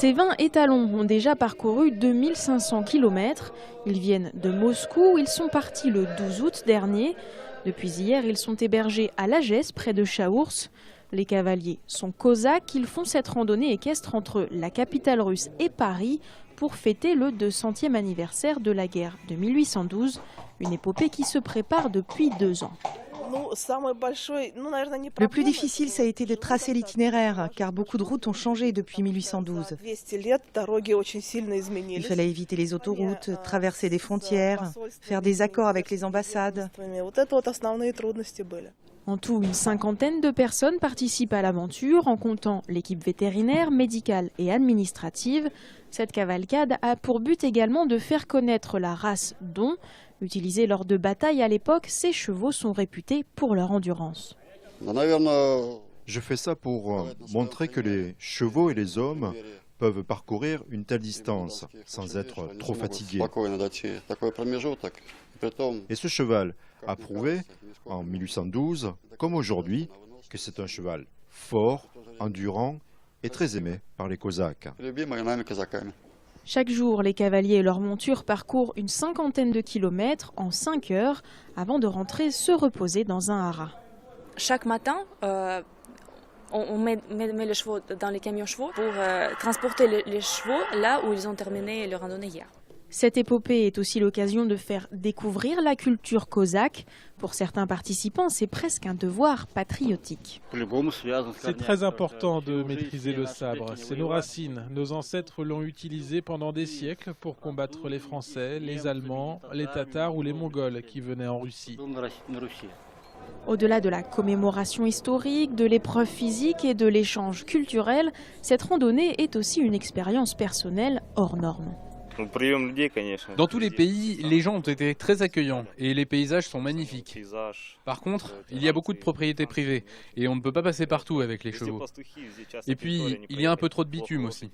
Ces 20 étalons ont déjà parcouru 2500 km. Ils viennent de Moscou, ils sont partis le 12 août dernier. Depuis hier, ils sont hébergés à Lagesse, près de Chaourz. Les cavaliers sont cosaques, ils font cette randonnée équestre entre la capitale russe et Paris pour fêter le 200e anniversaire de la guerre de 1812, une épopée qui se prépare depuis 2 ans. Le plus difficile, ça a été de tracer l'itinéraire, car beaucoup de routes ont changé depuis 1812. Il fallait éviter les autoroutes, traverser des frontières, faire des accords avec les ambassades. En tout, une cinquantaine de personnes participent à l'aventure, en comptant l'équipe vétérinaire, médicale et administrative. Cette cavalcade a pour but également de faire connaître la race Don. Utilisés lors de batailles à l'époque, ces chevaux sont réputés pour leur endurance. Je fais ça pour montrer que les chevaux et les hommes peuvent parcourir une telle distance sans être trop fatigués. Et ce cheval a prouvé, en 1812, comme aujourd'hui, que c'est un cheval fort, endurant et très aimé par les Cosaques. Chaque jour, les cavaliers et leurs montures parcourent une cinquantaine de kilomètres en 5 heures avant de rentrer se reposer dans un haras. Chaque matin, on met les chevaux dans les camions chevaux pour transporter les chevaux là où ils ont terminé leur randonnée hier. Cette épopée est aussi l'occasion de faire découvrir la culture cosaque. Pour certains participants, c'est presque un devoir patriotique. C'est très important de maîtriser le sabre. C'est nos racines. Nos ancêtres l'ont utilisé pendant des siècles pour combattre les Français, les Allemands, les Tatars ou les Mongols qui venaient en Russie. Au-delà de la commémoration historique, de l'épreuve physique et de l'échange culturel, cette randonnée est aussi une expérience personnelle hors norme. Dans tous les pays, les gens ont été très accueillants et les paysages sont magnifiques. Par contre, il y a beaucoup de propriétés privées et on ne peut pas passer partout avec les chevaux. Et puis, il y a un peu trop de bitume aussi.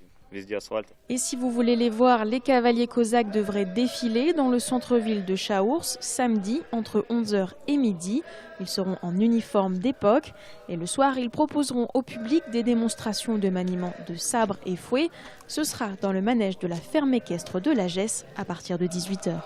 Et si vous voulez les voir, les cavaliers cosaques devraient défiler dans le centre-ville de Chaourz samedi entre 11h et midi. Ils seront en uniforme d'époque et le soir, ils proposeront au public des démonstrations de maniement de sabre et fouet. Ce sera dans le manège de la ferme équestre de Lagesse à partir de 18h.